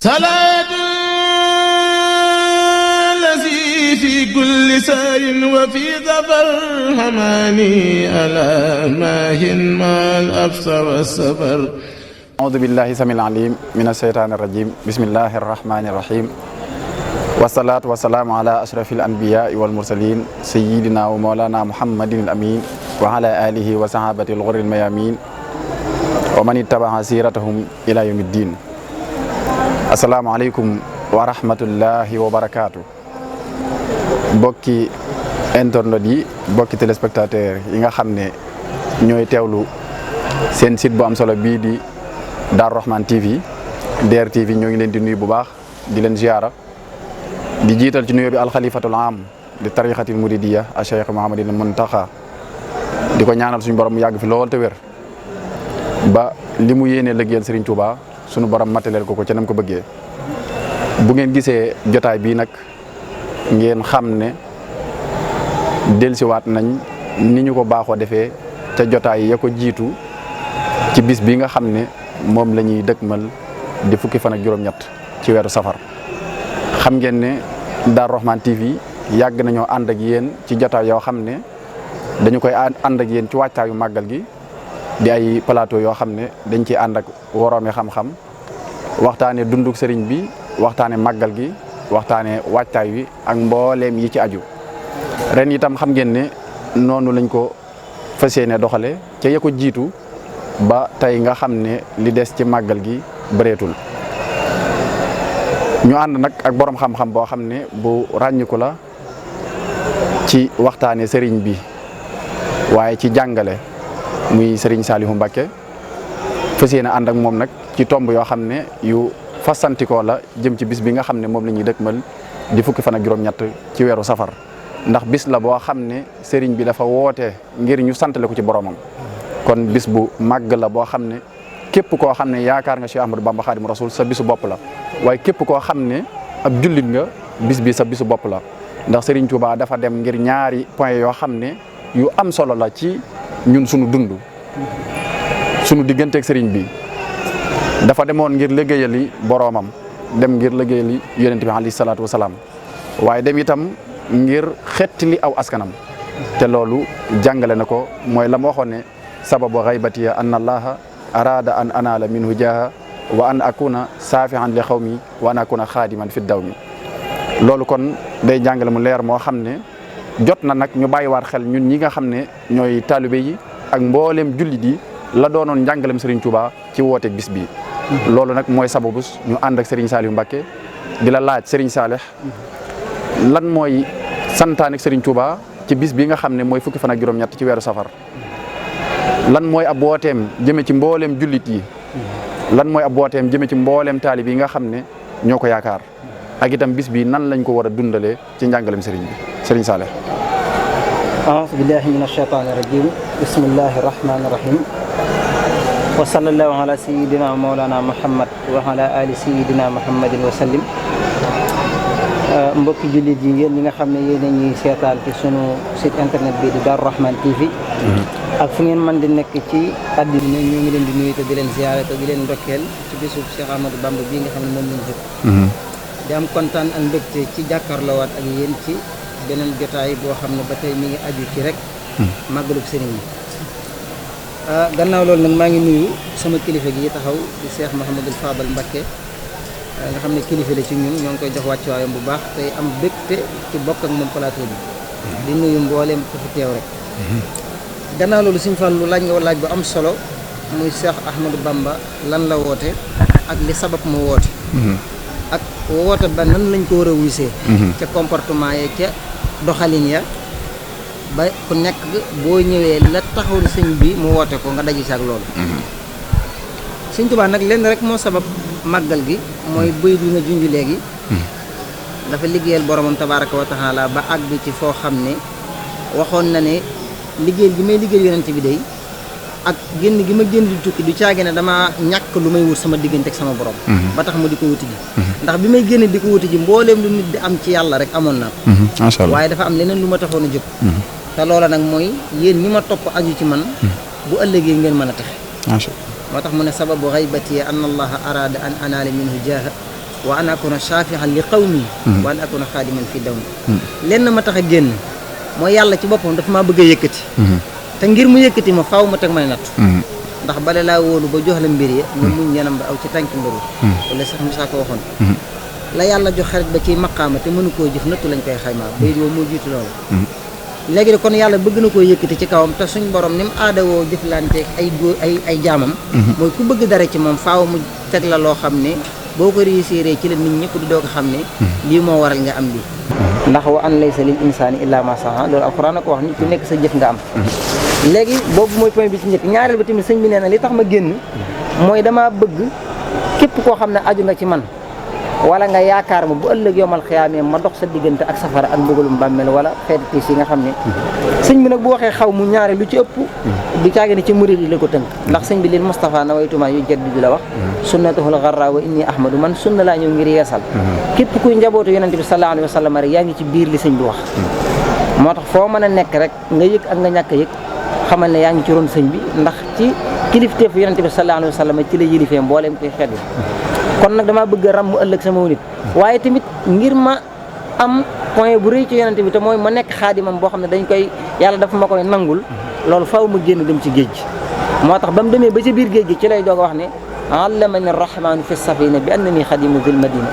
salaatu lazi fi kulli sayrin wa fi safar hamani ala maahin maal absa wa safar. A'uuzu billahi samil alim mina shaytaani rajim bismillahi rahmani rahim wasalaatu wasalaamu ala ashrafil anbiyaai wal mursalin sayyidina wa mawlana muhammadin al amin wa ala alihi wa sahabati al ghurril mayamin wa man ittaba'a siratahum ila yawmiddin. Asalaamaaleykum wa rahmatullahi wa barakaatu. Mbokki internautes yi mbokki téléspectateurs yi nga xam ne ñooy teewlu seen site bu am solo bii di Darou Rahmane TV DRTV ñoo ngi leen di nuyu bu baax di leen ziara di jiital ci nuyoo bi alxalifatul am di tarixatil muridiya a Cheikh Mouhamadul Muntaxa di ko ñaanal suñu borom mu yàgg fi lool te wér ba li mu yéenee liggéeyal Serigne Touba sunu borom mataleel ko ca nam ko bëggee. Bu ngeen gisee jotaay bii nag ngeen xam ne dellusiwaat nañ ni ñu ko baaxoo defee ca jotaay ya ko jiitu ci bis bi nga xam ne moom la ñuy dëkkmal di fukki fan ak juróom-ñett ci weeru safar. xam ngeen ne Darou Rahmane TV yàgg nañoo ànd ak yéen ci jotaay yoo xam ne dañu koy ànd ak yéen ci wàccaayu màggal gi di ay plateau yoo xam ne dañ ciy ànd ak woroomi xam-xam waxtaane dunduk sëriñ bi waxtaane màggal gi waxtaane wàccaay wi ak mbooleem yi ci aju. ren itam xam ngeen ne noonu lañ ko fas yéene doxale ca ya ko jiitu ba tey nga xam ne li des ci màggal gi bëreetul. ñu ànd nag ak borom xam-xam boo xam ne bu ràññiku la ci waxtaane sëriñ bi waaye ci jàngale muy Serigne Saliou Mbacké fas yéene ànd ak moom nag ci tomb yoo xam ne yu fasantikoo la jëm ci bis bi nga xam ne moom la ñuy dëkkmal di fukki fan ak juróom-ñett ci weeru safar. ndax bis la boo xam ne Serigne bi dafa woote ngir ñu santale ko ci boromam. kon bis bu màgg la boo xam ne képp koo xam ne yaakaar nga Cheikh Ahmadou Bamba Khadimu Rasul sa bisu bopp la waaye képp koo xam ne ab jullit nga bis bi sa bisu bopp la. ndax Serigne Touba dafa dem ngir ñaari point yoo xam ne yu am solo la ci ñun sunu dund sunu digganteeg sëriñ bi. dafa demoon ngir liggéeyali boroomam dem ngir liggéeyali yonent bi alayhi salaatu wasalaam waaye dem itam ngir xettali aw askanam te loolu jàngale na ko mooy la ma waxoon ne sababu xaybatiya an allaha arada an anala minhu jaaha wa an akuna saafihan li xawmi wa an akuna xaadiman fi daw mi. loolu kon day jàngale mu leer moo xam ne jot na nag ñu bàyyiwaat xel ñun ñi nga xam ne ñooy taalibe yi ak mboolem jullit yi la doonoon njàngalem Serigne Touba ci wooteeg bis bi. loolu nag mooy sababus ñu ànd ak Serigne Saliou Mbacké di la laaj Serigne Salih lan mooy santaane ak Serigne Touba ci bis bi nga xam ne mooy fukki fan ak juróom-ñett ci weeru safar. lan mooy ab wooteem jëme ci mboolem jullit yi lan mooy ab wooteem jëme ci mboolem taalib yi nga xam ne ñoo ko yaakaar ak itam bis bi nan lañ ko war a dundalee ci njàngalem Serigne bi Serigne Salih. a'uuzu billahi mina shaytaani rajiim bismillahi rahmaani rahiim wa sallallahu ala sayyidina mawlana muhammad wa ala ali sayyidina muhammadin wa sallim. mbokki jullit yi ngeen ñi nga xam ne yéen a ñuy seetaan ci sunu site internet bi di Darou Rahmane TV ak fu ngeen mën di nekk ci àddina ñoo ngi leen di nuyu te di leen ziyaare te di leen ndokkeel ci bisu Cheikh Ahmadou Bamba bii nga xam ne moom lañ jóg di am kontaan ak mbégte ci jàkkaarloowaat ak yéen ci beneen jotaay boo xam ne ba tey mi ngi aju ci rek màggalub sëriñ bi. gannaaw loolu nag maa ngi nuyu sama kilifa gi taxaw di Cheikh Mouhamadul Fadal Mbacké nga xam ne kilifa la ci ñun ñoo ngi koy jox wàccuwaayam bu baax tey am mbégte ci bokk ak moom plateau bi di nuyu mbooleem ko fi teew rek. gannaaw loolu Sëriñ Fallu laaj nga laaj bu am solo muy Cheikh Ahmadou Bamba lan la woote ak li sabab mu woote. ak woote ba nan lañ ko war a wuysee ca comportement ya ca doxalin ya ba ku nekk boo ñëwee la taxaw sëñ bi mu woote ko nga daji si ak loolu. Sëñ Tuubaa nag lenn rek moo sabab màggal gi mooy bëy bi nga junj léegi dafa liggéeyal boromam tabaaraka wa taala ba àgg ci foo xam ne waxoon na ne liggéeyal gi may liggéeyal yonent bi day ak génn gi ma génn di tukki du caage ne dama ñàkk lu may wut sama diggante ak sama borom. ba tax mu di ko wuti ji. ndax bi may génn di ko wuti ji mbooleem lu nit di am ci yàlla rek amoon naa ko. macha allah waaye dafa am leneen lu ma taxoon a jóg. te loola nag mooy yéen ñi ma topp aju ci man. bu ëllëgee ngeen mën a taxe. macha allah moo tax mu ne sababu xaybati an allaha arada an anaala minhu jaaha wa an akuna shafihan li qawmi wa an akuna xaadiman fi dawmi lenn ma tax a génn mooy yàlla ci boppam dafa maa bëgg a yëkkati te ngir mu yëkkati ma faaw ma teg may nattu ndax bale laa wóolu ba jox la mbir ya nga muñ yanam ba aw ci tànki mbaru wala sax Musaa ko waxoon la yàlla jox xarit ba ci maqaama te mënu koo jëf nattu lañ koy xaymaa bayit boobu moo jiitu loolu léegi de kon yàlla bëgg na koo yëkkati ci kawam te suñ borom ni mu aadawoo jëflanteeg ay góor ay jaamam mooy ku bëgg dara ci moom faaw mu teg la loo xam ne boo ko réussir ci la nit ñëpp di doog a xam ne lii moo waral nga am lii ndax wa an laysa lil insaani illa ma sa'a loolu alxuraan a ko wax nit ku nekk sa jëf nga am léegi boobu mooy point bi ci njëkk ñaareel ba tamit sëñ bi nee na li tax ma génn mooy dama bëgg képp koo xam ne aju nga ci man wala nga yaakaar ma bu ëllëg yomal xiyaamee ma dox sa diggante ak safara ak mbugalum bàmmeel wala xeeti tiis yi nga xam ne sëñ bi nag bu waxee xaw mu ñaare lu ci ëpp du caagi ne ci murid yi la ko tënk ndax sëñ bi lil Mustafa na waytuma yu jaddidu la wax sunnatuhul gharra wa inni ahmadu man sunna laa ñëw ngir yeesal képp kuy njabootu yonente bi sallallahu alayhi wa sallam rek yaa ngi ci biir li sëñ bi wax moo tax foo mën a nekk rek nga yëg ak nga ñàkk a yëg xamal ne yaa ngi ci ron sëñ bi ndax ci kilifteefu yonente bi sallallahu alayhi wa sallam ci la yilifee mbooleem koy xeet yi kon nag damaa bëgg a ràmm ëllëg sama nit waaye tamit ngir ma am point bu rëy ci yonente bi te mooy ma nekk xaadimam boo xam ne dañ koy yàlla dafa ma koy nangul loolu faaw ma génn dem ci géej gi moo tax ba mu demee ba ci biir géej gi ci lay doog a wax ne allamani rahmanu fi safina bi annani xadimu dil madina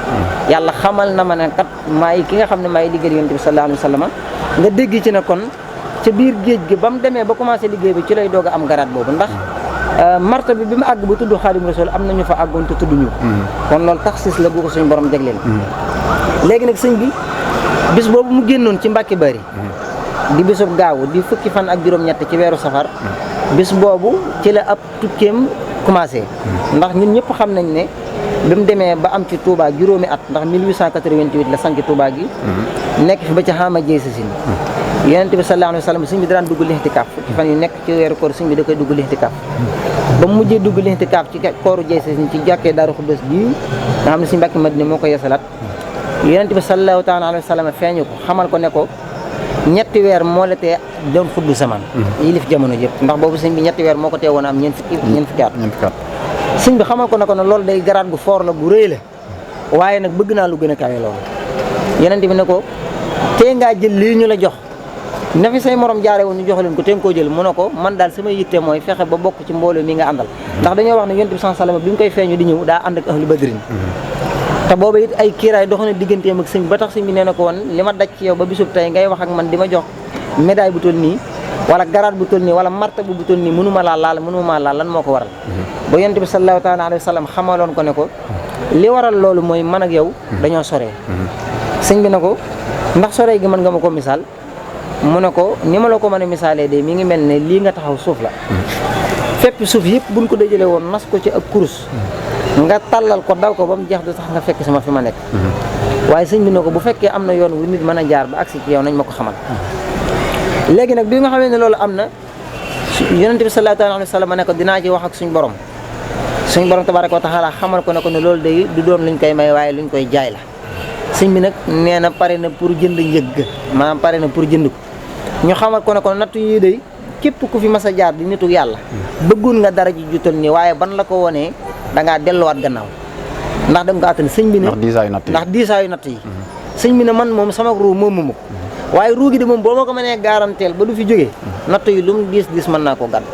yàlla xamal na ma ne kat maay ki nga xam ne maay liggéey yonente bi sallallahu alayhi wa sallam nga dégg ci ne kon ca biir géej gi ba mu demee ba commencé liggéey bi ci lay doog a am garaat boobu ndax marta bi mu àgg ba tudd Xaadimu Rasuul am nañu fa àggoon te tudd ñu kon loolu taxsis la bu ko suñu borom jagleel léegi nag sëñ bi bis boobu mu génnoon ci Mbàkke Bari di bisub gaawu di fukki fan ak juróom-ñett ci weeru safar bis boobu ci la ab tukkeem commencé ndax ñun ñëpp xam nañ ne bi mu demee ba am ci Touba juróomi at ndax 1888 la sanc Touba gi nekk fi ba ci xaama jey sa sin yonent bi sallallahu alayhi wa sallam sëñ bi daan dugg lixtikaaf fukki fan yu nekk ci weeru koor sëñ bi da koy dugg lixtikaaf ba mu mujjee dugg lixtikaaf ci kooru jey sa sin ci jàkkee Daaru Xudoos bii nga xam ne sëñ Mbàkke Madina moo ko yeesalaat yonent bi sallallahu taala alayhi wa sallam feeñu ko xamal ko ne ko ñetti weer moo la tee doon xuddu zaman yilif jamono yëpp ndax boobu sëñ bi ñetti weer moo ko tee woon am ñeent fukki at sëñ bi xamal ko ne ko ne loolu day garaat gu foor la gu rëy la waaye nag bëgg naa lu gën a kawe loolu yonent bi ne ko tee ngaa jël lii ñu la jox na fi say morom jaare woon ñu jox leen ko te nga koo jël mu ne ko man daal sama yitte mooy fexe ba bokk ci mbooloo mi nga àndal ndax dañoo wax ne yonent bi sallallahu alayhi wasallam bi mu koy feeñu di ñëw daa ànd ak ahlu badrin te booba it ay kiiraay dox na digganteem ak sëñ bi ba tax sëñ bi nee na ko woon li ma daj ci yow ba bisub tey ngay wax ak man di ma jox médaille bu toll nii wala garaat bu toll nii wala martaba bu toll nii mënuma laa laal lan moo ko waral ba yonent bi sallallahu taala alayhi wasallam xamaloon ko ne ko li waral loolu mooy man ak yow dañoo soree sëñ bi ne ko ndax soree gi mën nga ma ko misaal mu ne ko ni ma la ko mën a misaalee de mi ngi mel ne lii nga taxaw suuf la fépp suuf yëpp buñ ko dajale woon nas ko ci ak kurus nga tàllal ko daw ko ba mu jeex du tax nga fekk sama fi ma nekk waaye sëñ bi ne ko bu fekkee am na yoon wu nit mën a jaar ba agsi ci yow nañ ma ko xamal léegi nag bi nga xamee ne loolu am na yonente bi sallallahu alayhi wa sallam ne ko dinaa ci wax ak suñ borom tabaraka wa taala xamal ko ne ko ne loolu day du doon luñ koy may waaye luñ koy jaay la sëñ bi nag nee na pare na pour jënd njëgg maanaam pare na pour jënd ko ñu xamal ko ne ko nattu yi day képp ku fi mas a jaar di nitu yàlla bëggoon nga dara ji jutal nii waaye ban la ko wonee da ngaa delluwaat gannaaw ndax da nga ko attan sëñ bi ne ndax diisaayu natt yi sëñ bi ne man moom sama ruu moomu ma ko waaye ruu gi de moom boo ma ko mënee garanteel ba du fi jógee natt yi lu mu diis mën naa koo gàdd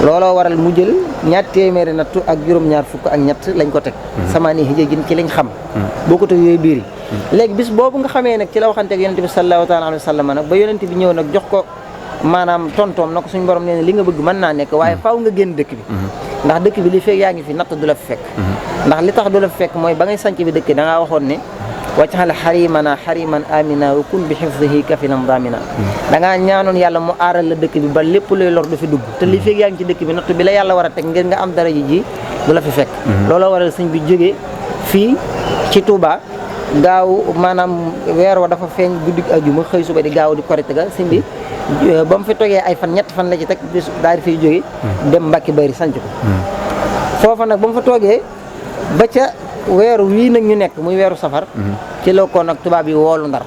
looloo waral mu jël ñaar téeméeri nattu ak juróom-ñaar fukk ak ñett lañ ko teg sama ni hijjin ci lañ xam boo ko teg yooyu biir yi léegi bis boobu nga xamee nag ci la waxanteeg yonente bi sallallahu taala alayhi wa sallam nag ba yonente bi ñëw nag jox ko maanaam tontoom na ko suñu borom nee na li nga bëgg mën naa nekk waaye faaw nga génn dëkk bi ndax dëkk bi li fekk yaa ngi fi natt du la fi fekk ndax li tax du la fi fekk mooy ba ngay sanc bi dëkk da ngaa waxoon ne waccaxal xarimana xariman amina wa kun bi xifdihi kafinan damina da ngaa ñaanoon yàlla mu aaral la dëkk bi ba lépp luy lor du fi dugg te li fekk yaa ngi ci dëkk bi natt bi la yàlla war a teg ngir nga am dara ji du la fi fekk looloo waral sëñ bi jógee fii ci Touba gaaw maanaam weer wa dafa feeñ guddi ajuma xëy suba di gaaw di korite ga sëñ bi ba mu fi toogee ay fan ñetti fan la ci teg bis daal di fiy jóge dem Mbàkke Bari sanc ko foofa nag ba mu fa toogee ba ca weeru wii nag ñu nekk muy weeru safar ci la ko nag tubaab yi woolu Ndar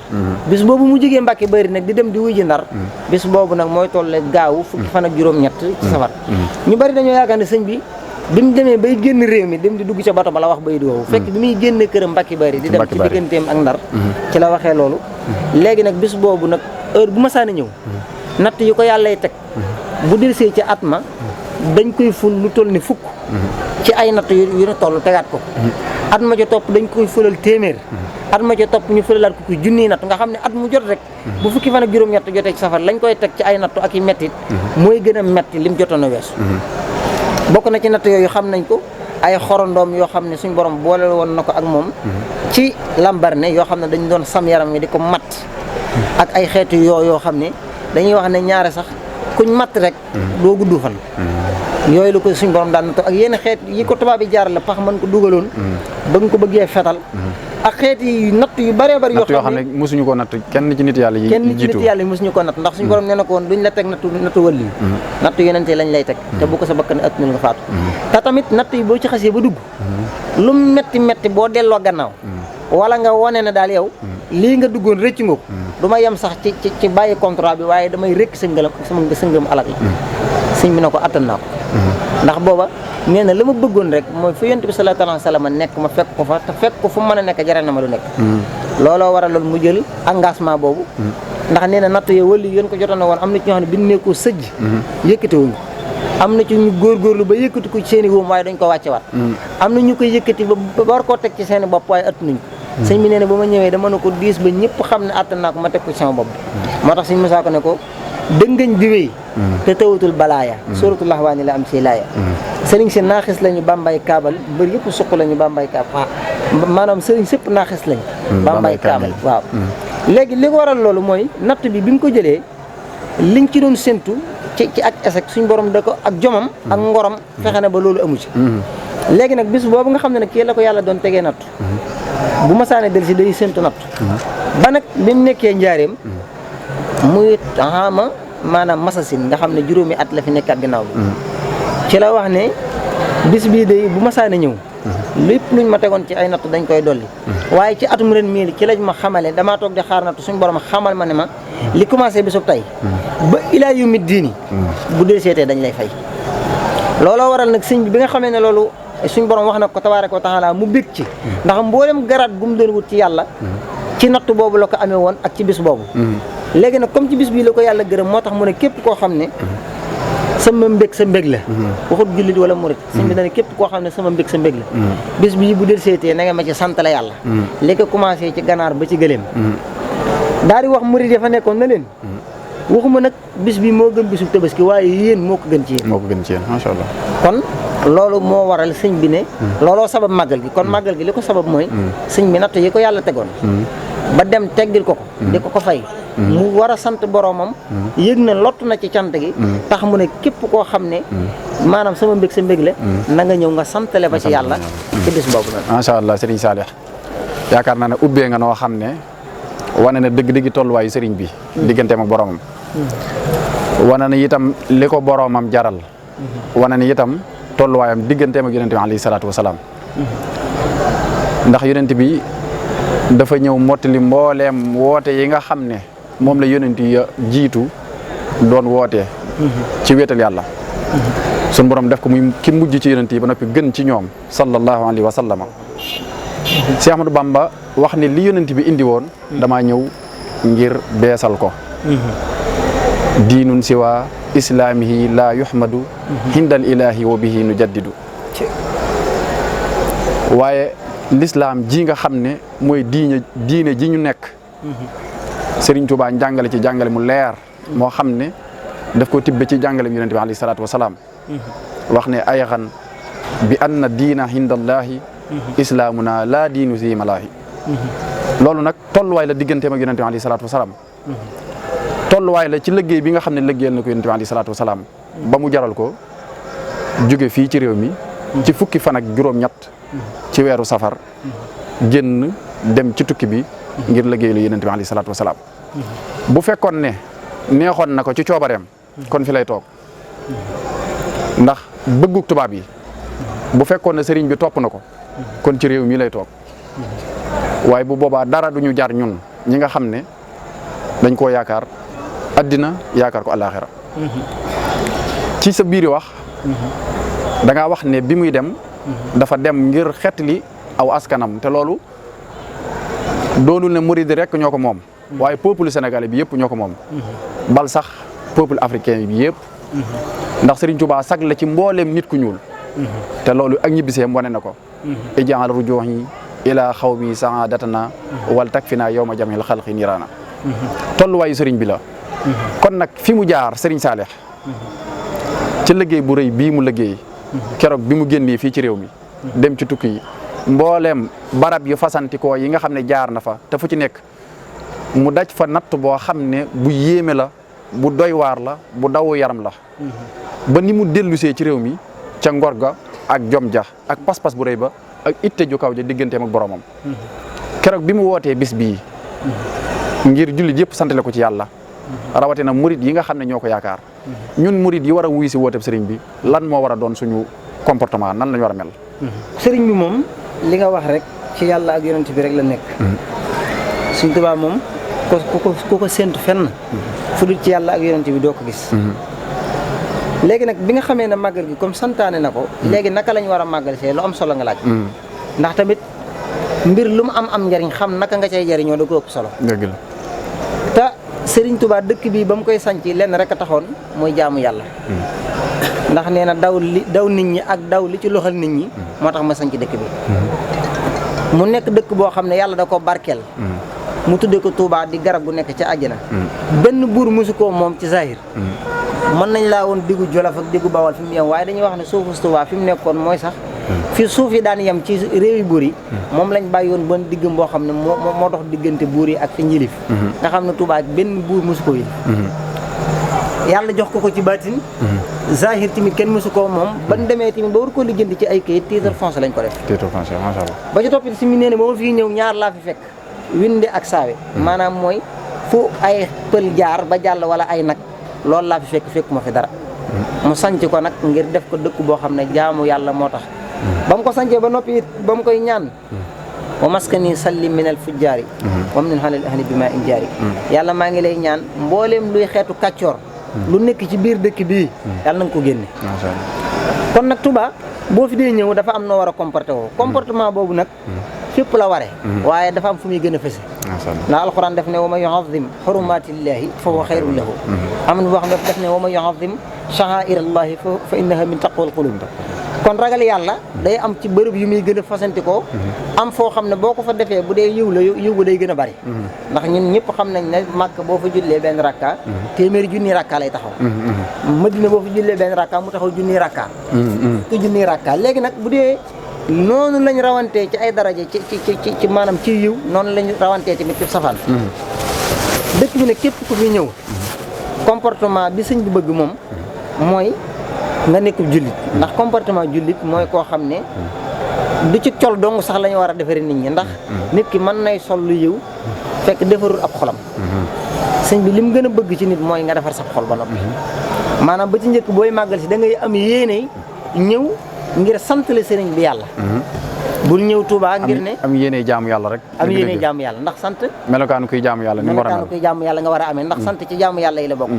bis boobu mu jógee Mbàkke Bari nag di dem di wuy ji Ndar bis boobu nag mooy tolle gaawu fukki fan ak juróom-ñett ci safar ñu bari dañoo yaakaar ne sëñ bi bi mu demee bay génn réew mi dem di dugg ca bato ba la wax bay di woowu fekk bi muy génn këram Mbàkke Bari di dem ci digganteem ak Ndar ci la waxee loolu léegi nag bis boobu nag heure bu ma saani ñëw natt yi ko yàllay teg bu delsee ci at ma dañ koy ful lu toll ni fukk ci ay natt yu ñu toll tegaat ko at ma ca topp dañ koy fulal téeméer at ma ca topp ñu fulalaat ko junniy natt nga xam ne at mu jot rek bu fukki fan ak juróom-ñett jotee ci safar lañ koy teg ci ay nattu ak i mettit mooy gën a metti lim jotoon a weesu bokk na ci natt yooyu xam nañ ko ay xorondoom yoo xam ne suñ borom boole woon na ko ak moom ci Lambaréné yoo xam ne dañ doon sam yaram wi di ko matt ak ay xeetu yoo xam ne dañuy wax ne ñaare sax kuñ matt rek doo gudd fan yooyu la ko suñ borom daan nattu ak yenn xeet yi ko tubaab yi jaar la pax mën ko dugaloon ba nga ko bëggee fetal ak xeet yi natt yu bëree bëri yoo xam ne mosuñu ko natt kenn ci nit yàlla yi kenn ci nit yàlla yi mosuñu ko natt ndax suñu borom nee na ko woon duñ la teg nattu wàllu yi nattu yonente lañ lay teg te bu ko sa bakkan ëtt nga faatu te tamit natt yi boo ci xasee ba dugg lu metti metti boo delloo gannaaw wala nga wane ne daal yow lii nga duggoon rëcc nga ko du ma yem sax ci bàyyi contrat bi waaye damay rëkk sa ngëm alal la sëñ bi na ko attan naa ko ndax booba nee na la ma bëggoon rek mooy fu yonent bi sallallahu alayhi wa sallam nekk ma fekk ko fa te fekk ko fu mu mën a nekk jaral na ma lu nekk looloo waral loolu mu jël engagement boobu ndax nee na natt yooyu wala yéen ko jotoon na woon am na ci ñoo xam ne bi ñu nekkoo sëjj yëkkatiwuñu am na ci ñu góorgóorlu ba yëkkati ko ci seen i wóom waaye dañ ko wàcce waat am na ñu koy yëkkati ba war koo teg ci seen i bopp waaye ëttunuñ ko sëñ bi nee na ba ma ñëwee dama ne ko diis ba ñëpp xam ne attan naa ko ma teg ko ci sama bopp moo tax sëñ Musaa ko ne ko dëngañ di wéy te tawatul balaaya suratul lahwaani la am ci laaya sëriñ si naaxis lañu bambay kaabal mbër yëpp suq lañu bambay kaabal maanaam sëriñ sëpp naaxis lañu bambay kaabal waaw léegi li ko waral loolu mooy natt bi mu ko jëlee liñ ci doon séntu ci ak esek suñ borom da ko ak jomam ak ngorom fexe na ba loolu amu ci léegi nag bis boobu nga xam ne nag kii la ko yàlla doon tegee natt bu ma saane del si day séntu natt ba nag bi mu nekkee njaareem muy xama maanaam masasin nga xam ne juróomi at la fi nekkaat ginnaaw bi ci la wax ne bis bii day bu ma saane ñëw lépp luñ ma tegoon ci ay natt dañ koy dolli waaye ci atum ren mii ci lañ ma xamale damaa toog di xaar natt suñ borom xamal ma ne ma li commencé bisub tey ba ilaa yu mit diini bu dee seetee dañ lay fay looloo waral nag sëñ bi nga xamee ne loolu suñ borom wax na ko tabaaraka wa taala mu bég ci ndax mboolem garaat gu mu doon wut ci yàlla ci natt boobu la ko amee woon ak ci bis boobu léegi nag comme ci bis bii la ko yàlla gërëm moo tax mu ne képp koo xam ne sama mbég sa mbég la waxut jullit wala murit sëñ bi dana képp koo xam ne sama mbég sa mbég la bis bii bu del seetee na nga ma ci sant la yàlla li ko commencé ci ganaar ba ci gëléem daal di wax murit ya fa nekkoon na leen waxuma nag bis bi moo gën bisu tabaski waaye yéen moo ko gën ci yéen moo ko gën ci yéen macha allah kon loolu moo waral sëñ bi ne looloo sabab màggal gi kon màggal gi li ko sabab mooy sëñ bi natt yi ko yàlla tegoon ba dem teggil ko di ko fay mu war a sant boromam yëg na lott na ci cant gi tax mu ne képp koo xam ne maanaam sama mbég sa mbég la na nga ñëw nga santale ba ci yàlla ci bis boobu nag macha allah sëriñ Saalix yaakaar naa ne ubbee nga noo xam ne wane na dëgg-dëgg tolluwaayu sëriñ bi digganteem ak boromam wane na itam li ko boromam jaral wane na itam tolluwaayam digganteem ak yonente bi alayhi salaatu wasalaam ndax yonente bi dafa ñëw mottali mbooleem woote yi nga xam ne moom la yonent yi jiitu doon wootee ci wéetal yàlla sun borom def ko muy ki mujj ci yonent yi ba noppi gën ci ñoom sallallahu alayhi wa sallama Cheikh Ahmadou Bamba wax ne li yonent bi indi woon damaa ñëw ngir beesal ko diinun siwa islaamihi la yuhmadu hindal ilahi wa bihi nu jaddidu waaye l'islam ji nga xam ne mooy diine ji ñu nekk Serigne Touba jàngale ci jàngale mu leer moo xam ne daf ko tibbe ci jàngalem yonente bi alayhi salaatu wasalaam wax ne ayxan bi anna diina hindallahi islaamuna laa diinu si malaahi loolu nag tolluwaay la digganteem ak yonente bi alayhi salaatu wasalaam tolluwaay la ci liggéey bi nga xam ne liggéeyal na ko yonente bi alayhi salaatu wasalaam ba mu jaral ko jóge fii ci réew mi ci fukki fan ak juróom-ñett ci weeru safar génn dem ci tukki bi ngir liggéey lu yonente bi alayhi salaatu wasalaam bu fekkoon ne neexoon na ko ci coobareem kon fi lay toog ndax bëggug tubaab yi bu fekkoon ne sëriñ bi topp na ko kon ci réew mi lay toog waaye bu boobaa dara duñu jar ñun ñi nga xam ne dañ koo yaakaar addina yaakaar ko àllaaxira ci sa biiri wax da ngaa wax ne bi muy dem dafa dem ngir xeetli aw askanam te loolu doonul ne murid rek ñoo ko moom waaye peuple sénégalais bi yëpp ñoo ko moom bal sax peuple africain bi yëpp ndax Serigne Touba sag la ci mbooleem nit ku ñuul te loolu ak ñibbiseem wane na ko ijaal rujuhi ila xawmi saadatana wal takfina yawma jamil xalqi nirana tolluwaayu Serigne bi la kon nag fi mu jaar Serigne Saliou ci liggéey bu rëy bii mu liggéey keroog bi mu génnee fii ci réew mi dem ci tukki yi mbooleem barab yu fasantikoo yi nga xam ne jaar na fa te fu ci nekk mu daj fa natt boo xam ne bu yéeme la bu doy waar la bu dawu yaram la ba ni mu dellusee ci réew mi ca ngor ga ak jom ja ak pas-pas bu rëy ba ak itte ju kaw ja digganteem ak boromam keroog bi mu wootee bis bii ngir jullit yëpp santale ko ci yàlla rawatina murid yi nga xam ne ñoo ko yaakaar ñun murid yi war a wuy si wooteeb sëriñ bi lan moo war a doon suñu comportement nan la ñu war a mel. sëriñ bi moom li nga wax rek ci yàlla ak yonent bi rek la nekk. Sëriñ Tuubaa moom ku ko séntu fenn. fu dul ci yàlla ak yonent bi doo ko gis. léegi nag bi nga xamee ne màggal gi comme santaane na ko. léegi naka lañ war a màggal see lu am solo nga laaj. ndax tamit mbir lu mu am njariñ xam naka nga cay jariñoo da ko ëpp solo. dëgg la te Sëriñ Tuubaa dëkk bi ba mu koy sanc lenn rek a taxoon mooy jaamu yàlla. ndax nee na daw nit ñi ak daw li ci loxal nit ñi. moo tax ma sanc dëkk bi. mu nekk dëkk boo xam ne yàlla da ko barkeel. mu tuddee ko Touba di garab gu nekk ca àjjana. benn buur mosu koo moom ci zahir. mën nañ laa woon diggu Jolof ak diggu Bawol fi mu yem waaye dañuy wax ne suufu Touba fi mu nekkoon mooy sax. fi suuf yi daan yem ci réewi buur yi. moom lañ bàyyi woon ban diggam boo xam ne moo dox diggante buur yi ak fi njilif. nga xam ne Touba benn buur mosu ko yi. yàlla jox ko ci baatin. zahir tamit kenn mosu koo moom. ban demee tamit ba war koo lijjanti ci ay kayit titre foncier lañ ko def. titre foncier macha allah. ba ci toppit si mu nee ne ba ma fii ñëw ñaar laa fi fekk. winde ak saawe. maanaam mooy fu ay pël jaar ba jàll wala ay nag loolu laa fi fekkuma fi dara. mu sanc ko nag ngir def ko dëkk boo xam ne jaamu yàlla moo tax. ba mu ko sancee ba noppi it ba mu koy ñaan. wa maskani sallim minal fujjaari. wam nin xalal ahli bi ma in jaari. yàlla maa ngi lay ñaan mbooleem luy xeetu kàccoor. lu nekk ci biir dëkk bii. yàlla na nga ko génne. macha allah kon nag Touba boo fi dee ñëw dafa am noo war a comporté woo. comportement boobu nag. fépp la waree. waaye dafa am fu muy gën a fëse. ndax alxuraan def ne wa man yuazim xurumatillahi fa huwa xayrun lahu. am na boo xam ne def ne wa man yuazim sha'airallahi fa innaha min taqwal qulub. kon ragal yàlla day am ci bërëb yu muy gën a fasantikoo. am foo xam ne boo ko fa defee bu dee yiw la yiw ba day gën a bari. ndax ñun ñëpp xam nañ ne Màkka boo fa jullee benn rakka. téeméeri junni rakka lay taxaw. Madina boo fa jullee benn rakka mu taxaw junni rakka. te junni rakka léegi nag bu dee noonu lañ rawantee ci ay daraja ci maanaam ci yiw noonu lañ rawantee tamit ci safaan. dëkk bi ne képp ku fi ñëw comportement bi sëñ bi bëgg moom mooy nga nekk jullit ndax comportement jullit mooy koo xam ne du ci col dong sax la ñu war a defaree nit ñi ndax nit ki mën nay sol lu yiw fekk defarul ab xolam. sëñ bi li mu gën a bëgg ci nit mooy nga defar sa xol ba noppi. maanaam ba ci njëkk booy màggal si da ngay am yéene ñëw ngir santale sëriñ bi yàlla. bul ñëw Touba ngir ne am yéene jaamu yàlla rek. am yéene jaamu yàlla ndax sant. melokaanu kuy jaamu yàlla ni mu war a mel. melokaanu kuy jaamu yàlla nga war a amee ndax sant ci jaamu yàlla yi la bokk.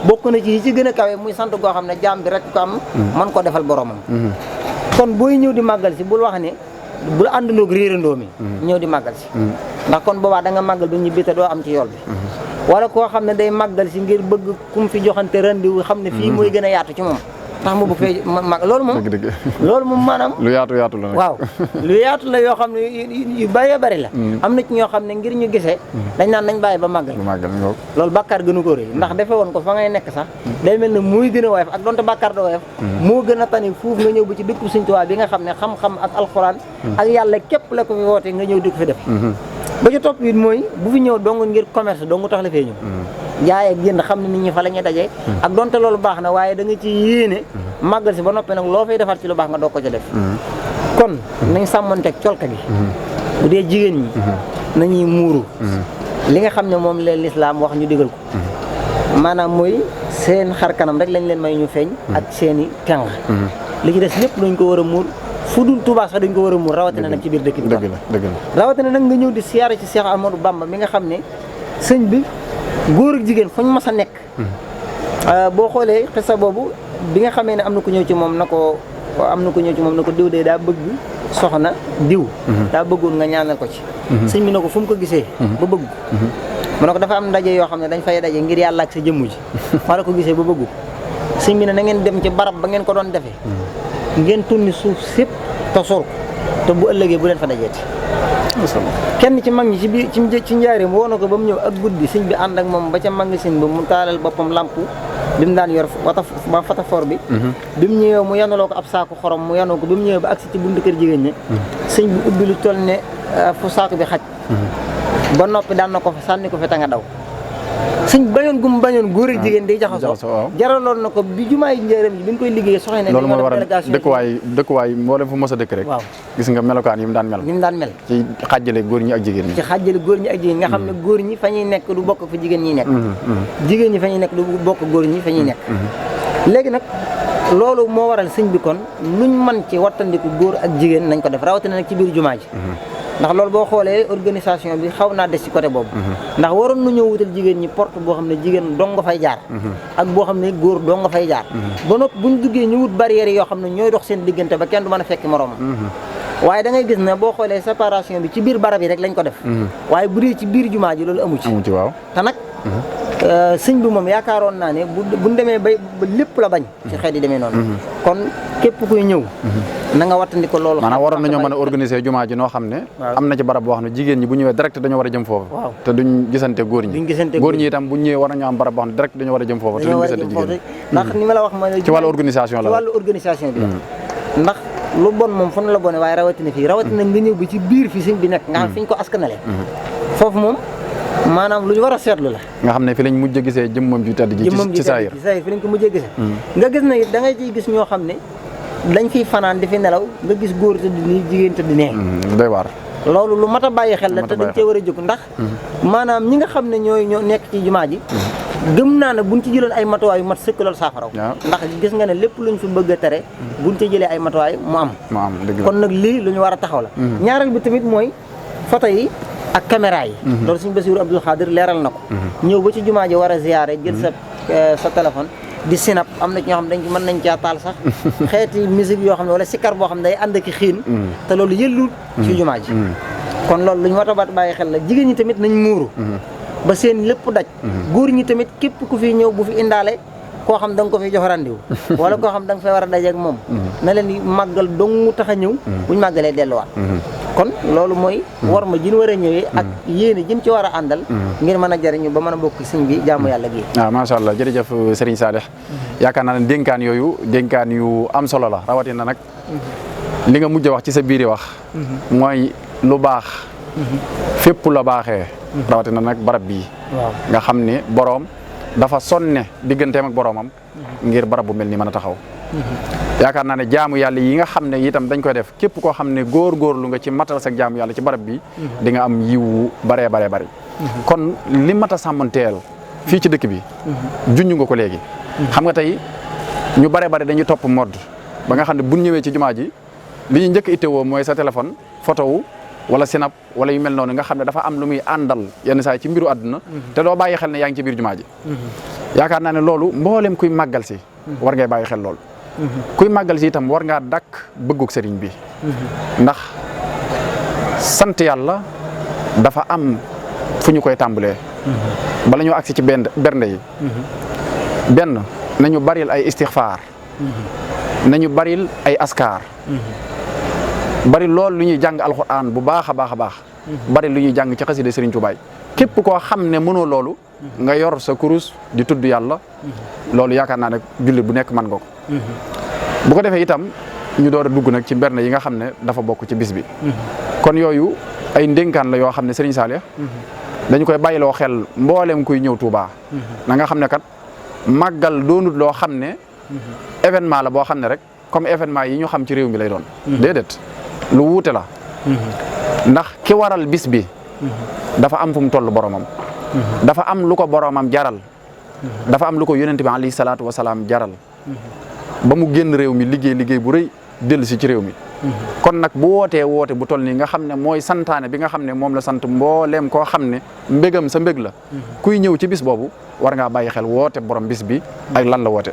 bokk na ci yi ci gën a kawe muy sant goo xam ne jaam bi rek ko am. mën ko defal boromam. kon booy ñëw di màggal si bul wax ne bul àndandoog réerandoo mi. ñëw di màggal si. ndax kon boobaa da nga màggal ba ñibbi te doo am ci yool bi. wala koo xam ne day màggal si ngir bëgg kum fi joxante rendez-vous xam ne fii mooy gën a yaatu ci moom. ndax mu bu fee mag loolu moom loolu moom maanaam lu yaatu la nag waaw lu yaatu la yoo xam ne yu bëree bëri la am na ci ñoo xam ne ngir ñu gisee dañ naan nañ bàyyi ba màggal loolu bàkkaar gënu ko rëy ndax defe woon ko fa ngay nekk sax day mel ne muy gën a woyof ak donte bàkkaar da woyof moo gën a tani fuuf nga ñëw ba ci dëkku Sëñ Tuubaa bi nga xam ne xam-xam ak alxuraan ak yàlla képp la ko fi woote nga ñëw di ko fi def ba ci topp it mooy bu fi ñëw dong ngir commerce dong tax la fee ñëw jaay ak jënd xam ne nit ñi fa la ñuy daje ak donte loolu baax na waaye da nga ci yéene màggal si ba noppi nag loo fay defar ci lu baax nga doog ko ca def kon nañ sàmmanteeg colka gi bu dee jigéen ñi nañuy muuru li nga xam ne moom leen lislaam wax ñu digal ko maanaam mooy seen xar kanam rek lañ leen may ñu feeñ ak seeni teng li ci des lépp dañ ko war a muur fu dul Tuubaa sax dañ ko war a muur rawatina nag ci biir dëkk bi dëgg la rawatina nag nga ñëw di siyaare ci Cheikh Amadou Bamba mi nga xam ne sëñ bi góor ak jigéen fuñ mas a nekk boo xoolee xisa boobu bi nga xamee ne am na ku ñëw ci moom na ko am na ko ñëw ci moom ne ko diw de daa bëgg soxna diw daa bëggoon nga ñaanal ko ci sëñ bi ne ko fu mu ko gisee ba bëgg mu ne ko dafa am ndaje yoo xam ne dañ fay daje ngir yàlla ak sa jëmm ji fa la ko gisee ba bëggu sëñ bi ne na ngeen dem ci barab ba ngeen ko doon defee ngeen tunni suuf sépp te sol ko te bu ëllëgee bu leen fa dajeeti kenn ci mag ñi ci biir ci njaareem woo na ko ba mu ñëw ak guddi sëñ bi ànd ak moom ba ca magasin ba mu taalal boppam lampu bi mu daan yor ba fatafoor bi bi mu ñëwee mu yanaloo ko ab saaku xorom mu yanoo ko bi mu ñëwee ba agsi ci buntu kër jigéen ñi sëñ bi ubbi lu toll ne fu saaku bi xaj ba noppi daan na ko fa sànni ko fi ta nga daw sëñ bañoon gum bañoon góor ak jigéen day jaxasoo jaraloon na ko bi jumaay njaareem ji bi ñu koy liggéey soxna ne loolu moo waral dëkkuwaay mboolem fu mos a dëkk rek waaw gis nga melokaan yi mu daan mel ci xàjjale góor ñi ak jigéen ñi nga xam ne góor ñi fa ñuy nekk du bokk fa jigéen ñi nekk jigéen ñi fa ñuy nekk du bokk góor ñi fa ñuy nekk léegi nag loolu moo waral sëñ bi kon luñ mën ci wattandiku góor ak jigéen nañ ko def rawatina nag ci biir jumaa ji ndax loolu boo xoolee organisation bi xaw naa des ci côté boobu ndax waroon nu ñëw wutal jigéen ñi porte boo xam ne jigéen dong nga fay jaar ak boo xam ne góor dong nga fay jaar ba noppi buñ duggee ñu wut barrières yoo xam ne ñooy dox seen diggante ba kenn du mën a fekki moroomam waaye da ngay gis ne boo xoolee séparation bi ci biir barab yi rek lañ ko def waaye bu dee ci biir jumaa ji loolu amu ci waaw te nag sëñ bi moom yaakaaroon naa ne buñ demee ba lépp la bañ ci xeet yi demee noonu kon képp kuy ñëw na nga wattandi ko loolu maanaam waroon nañoo mën a organiser jumaa ji noo xam ne am na ci barab boo xam ne jigéen ñi bu ñëwee direct dañoo war a jëm foofu te duñ gisante góor ñi itam bu ñëwee war nañoo am barab boo xam ne direct dañoo war a jëm foofu te duñ gisante jigéen ñi ndax ni ma la wax ma ci wàllu organisation la ci wàllu organisation bi la ndax lu bon moom fu nu la bone waaye rawatina fii rawatina nga ñëw bi ci biir fi sëñ bi nekk nga xam fi ñu ko askanale foofu moom maanaam lu ñu war a seetlu la nga xam ne fi lañ mujj gisee jëmmam ju tedd ji ci saayir fi lañ ko mujjee gisee nga gis na it da ngay ciy gis ñoo xam ne dañ fiy fanaan di fi nelaw nga gis góor tëdd nii jigéen tëdd nee doy waar loolu lu mat a bàyyi xel la te dañ cee war a jóg ndax maanaam ñi nga xam ne ñoo nekk ci jumaa ji gëm naa ne buñ ci jëloon ay matuwaay yu mat sëkk loolu saafaraw ndax gis nga ne lépp luñ fi bëgg a tere buñ ci jëlee ay matuwaay mu am kon nag lii lu ñu war a taxaw la ñaareel bi tamit mooy photo yi ak caméra yi loolu suñu Bassirou Abdoul Khadir leeral na ko ñëw ba ci jumaa ji war a ziyaare jël sa téléphone di sinap am na ci ñoo xam ne mën nañ caa taal sax xeeti musique yoo xam ne wala sikar boo xam ne day ànd ak xiin te loolu yëllul ci jumaa ji kon loolu lu ñu war a bàyyi xel la jigéen ñi tamit nañ muuru ba seen lépp daj góor ñi tamit képp ku fi ñëw bu fi indaale koo xam da nga ko fi jox randiw wala koo xam da nga fay war a daje ak moom na leen di màggal dong tax a ñëw buñ màggalee delluwaat kon loolu mooy war ma jin war a ñëwee ak yéene jin ci war a àndal ngir mën a jariñu ba mën a bokk sëñ bi jaamu yàlla gi waaw macha allah jërëjëf Serigne Salih yaakaar naa ne dénkaan yooyu dénkaan yu am solo la rawatina nag li nga mujj a wax ci sa biiri wax mooy lu baax fépp la baaxee rawatina nag barab bii nga xam ne boroom dafa sonne digganteem ak boroomam ngir barab bu mel ni mën a taxaw yaakaar naa ne jaamu yàlla yi nga xam ne itam dañ koy def képp koo xam ne góorgóorlu nga ci matal sa jaamu yàlla ci barab bi di nga am yiwu baree bari kon li mat a sàmmanteel fii ci dëkk bi junj nga ko léegi xam nga tey ñu bare dañuy topp mode ba nga xam ne bu ñëwee ci jumaa ji li ñu njëkk ittewoo mooy sa téléphone photo wu wala sinap wala yu mel noonu nga xam ne dafa am lu muy àndal yenn saa ci mbiru àdduna te doo bàyyi xel ne yaa ngi ci biir jumaa ji yaakaar naa ne loolu mboolem kuy màggal si war ngay bàyyi xel loolu kuy màggal si itam war ngaa dàkk bëggug sëriñ bi ndax sant yàlla dafa am fu ñu koy tàmbalee bala ñoo agsi ci bernde yi benn nañu baril ay istixfaar nañu baril ay askar bari loolu lu ñuy jàng alxuraan bu baax a baax bari lu ñuy jàng ci xasida Sëriñ Tuubaa képp koo xam ne mënoo loolu nga yor sa kurus di tudd yàlla loolu yaakaar naa ne jullit bu nekk mën nga ko bu ko defee itam ñu door a dugg nag ci berne yi nga xam ne dafa bokk ci bis bi kon yooyu ay ndénkaan la yoo xam ne Sëriñ Salih dañu koy bàyyiloo xel mboolem kuy ñëw Tuubaa na nga xam ne kat màggal doonut loo xam ne événement la boo xam ne rek comme événement yi ñu xam ci réew mi lay doon déedéet lu wuute la ndax ki waral bis bi dafa am fu mu toll boromam dafa am lu ko boromam jaral dafa am lu ko yonent bi alayhi salaatu wasalaam jaral ba mu génn réew mi liggéey bu rëy dellu si ci réew mi kon nag bu wootee woote bu toll nii nga xam ne mooy santaane bi nga xam ne moom la sant mbooleem koo xam ne mbégam sa mbég la kuy ñëw ci bis boobu war ngaa bàyyi xel woote borom bis bi ak lan la woote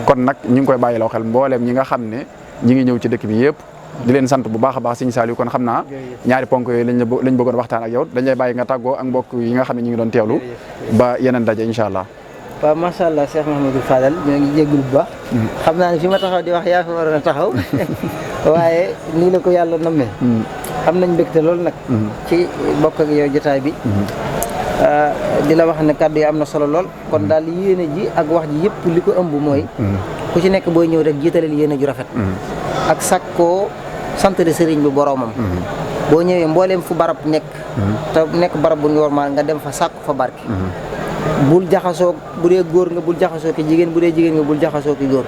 kon nag ñu ngi koy bàyyiloo xel mbooleem ñi nga xam ne ñi ngi ñëw ci dëkk bi yëpp di leen sant bu baax a baax Serigne Saliou kon xam naa ñaari ponk yooyu lañ bëggoon waxtaan ak yow dañ lay bàyyi nga tàggoo ak mbokk yi nga xam ne ñu ngi doon teewlu ba yeneen daje incha allah. waaw macha allah Cheikh Mouhamadou Fadal ñoo ngi jéggul bu baax xam naa ne fi ma taxaw di wax yaa fi waroon a taxaw waaye nii la ko yàlla nammee am nañ mbégte loolu nag ci bokk ak yow jotaay bi di la wax ne kàddu yi am na solo lool kon daal yéene ji ak wax ji yëpp li ko ëmb mooy ku ci nekk booy ñëw rek jiitaleel yéene ju rafet ak sàkkoo santale sëriñ bi boroomam boo ñëwee mbooleem fu barab nekk te nekk barab bu ñu wormaal nga dem fa sàkku fa barke bul jaxasoo bu dee góor nga bul jaxasoo ki jigéen bu dee jigéen nga bul jaxasoo ki góor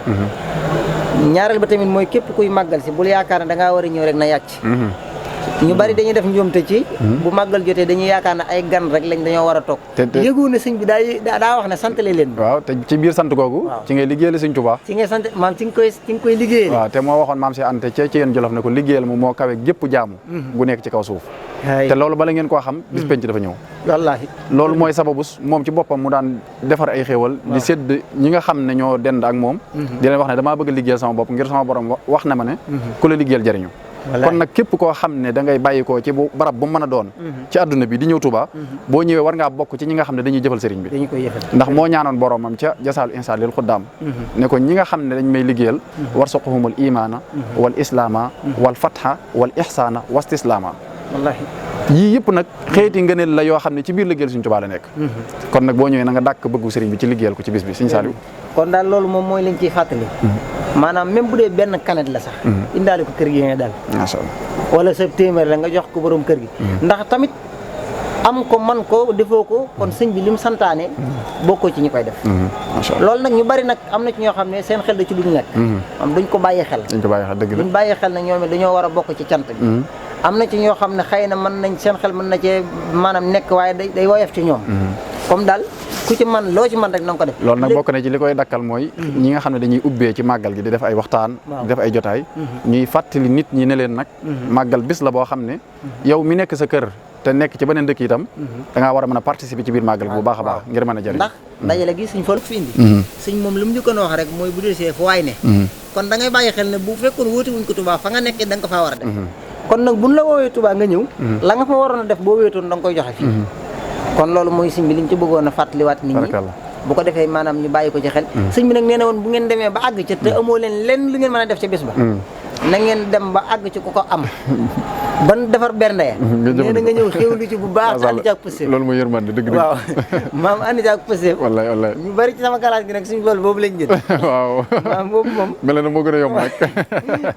ñaareel ba tamit mooy képp kuy màggal si bul yaakaar ne da ngaa war a ñëw rek na yàcc ñu bari dañuy def njuumte ci bu màggal jotee dañuy yaakaar ne ay gan rek lañ dañoo war a toog yëgu ne sëñ bi daa wax ne santale leen waaw te ci biir sant googu ci ngay liggéeyal Sëñ Tuubaa ci ngay sant maam ci nga koy liggéeyal waaw te moo waxoon maam si ante ci yéen Jolof ne ko liggéeyal mu moo kawe gépp jaamu gu nekk ci kaw suuf te loolu bala ngeen koo xam bis penc dafa ñëw wallaahi loolu mooy sababus moom ci boppam mu daan defar ay xéewal di sédd ñi nga xam ne ñoo dend ak moom di leen wax ne damaa bëgg a liggéeyal sama bopp ngir sama borom wax na ma ne ku la liggéeyal jëriñu kon nag képp koo xam ne da ngay bàyyi koo ci bu barab bu mën a doon ci àdduna bi di ñëw Touba boo ñëwee war ngaa bokk ci ñi nga xam ne dañuy jëfal sëriñ bi ndax moo ñaanoon boromam ca jasaalu insaan lil xuddaam ne ko ñi nga xam ne dañ may liggéeyal warsuqhumul imaana wal islaama wal fatha wal ihsaana wastislaama wallaahi yii yëpp nag xeeti ngëneel la yoo xam ne ci biir liggéeyal Sëriñ Tuubaa la nekk kon nag boo ñëwee na nga dàkk bëggu sëriñ bi ci liggéeyal ko ci bis bi Sëriñ Saliou kon daal loolu moom mooy liñ ciy fàttali maanaam même bu dee benn kanet la sax indaale ko kër gi nga daal macha allah wala sa téeméer la nga jox ko borom kër gi ndax tamit am ko man ko defoo ko kon sëñ bi lim santaane bokkoo ci ñi koy def macha allah loolu nag ñu bari nag am na ci ñoo xam ne seen xel da ci duñu nekk am duñ ko bàyyi xel dañ ko bàyyi xel dëgg la duñ bàyyi xel nag ñoom dañoo war a bokk ci cant bi am na ci ñoo xam ne xëy na mën nañ seen xel mën na cee maanaam nekk waaye day woyof ci ñoom comme daal ku ci man loo ci man rek na nga ko def loolu nag bokk na ci li koy dakkal mooy ñi nga xam ne dañuy ubbee ci màggal gi di def ay waxtaan di def ay jotaay ñuy fàttali nit ñi ne leen nag màggal bis la boo xam ne yow mi nekk sa kër te nekk ci beneen dëkk itam da ngaa war a mën a participer ci biir màggal gi bu baax a baax ngir mën a jëriñ ndax dajale gi suñ fa fi indi suñ moom lu mu njëkkoon wax rek mooy bu desee fu waay ne kon da ngay bàyyi xel ne bu fekkoon wóote wuñ ko Touba fa nga nekkee da nga ko faa war a def kon nag buñ la woowee Touba nga ñëw la nga fa waroon a def boo wéetoon da nga koy joxe fii kon loolu mooy sëñ bi liñ ci bëggoon a fàttaliwaat nit ñi bu ko defee maanaam ñu bàyyi ko ci xel sëñ bi nag nee na woon bu ngeen demee ba àgg ca te amoo leen lenn lu ngeen mën a def ca bés ba na ngeen dem ba àgg ci ku ko am ban defar bernde ya nee na nga ñëw xéwlu ci bu baax andi jaak pëstéef loolu mooy yërmande dëgg waaw maam andi jaak pëstéef wallaay wallaay ñu bari ci sama classe gi nag suñu loolu boobu lañ jël waaw maam boobu moom mel na moo gën a yomb nag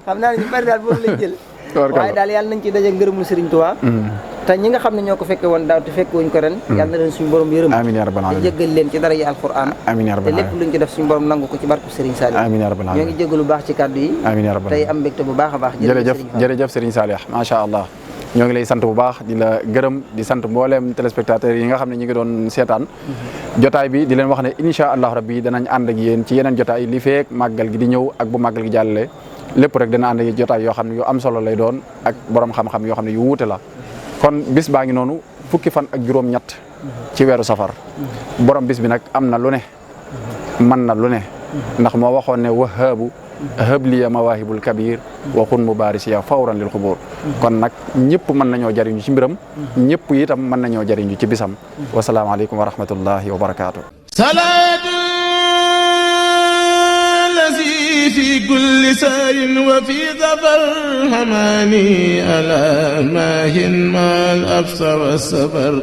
xam naa ne ñu bari daal boobu lañ jël waaye daal yàlla nañ ci daje ngërëmul Sëriñ Tuubaa te ñi nga xam ne ñoo ko fekke woon daaw te fekke wuñ ko ren yàlla na leen suñu borom yërëm amiin yaa rabbal te aalamiin jéggal leen ci dara yi alquran amiin yaa te rabbal lépp aalamiin luñ ci def suñu borom nangu ko ci barke Serigne Saliou amiin yaa rabbal ñoo aalamiin ngi jégalu baax ci kàddu yi amiin yaa rabbal tey am mbégte bu baax a baax jërëjëf Serigne Saliou macha allah ñoo ngi lay sant bu baax di la gërëm di sant mbooleem téléspectateurs yi nga xam ne ñu ngi doon seetaan jotaay bi di leen wax ne incha allah rabbi danañ ànd ak yéen ci yeneen jotaay li feek màggal gi di ñëw ak bu màggal gi jàllale lépp rek dana ànd ak jotaay yoo xam ne yu am solo lay doon ak borom xam-xam yoo xam ne yu wuute la kon bis baa ngi noonu fukki fan ak juróom-ñett ci weeru safar borom bis bi nag am na lu ne mën na lu ne ndax moo waxoon ne wahaabu habliya mawahibul kabir waxun mubarisiya fawran lil xubur kon nag ñëpp mën nañoo jariñu ci mbiram ñëpp itam mën nañoo jariñu ci bisam wasalaamaaleykum wa rahmatullahi wa barakaatu salaatu lazi fi kulli sayrin wa fi safar hamani ala mahin mal absar wa safar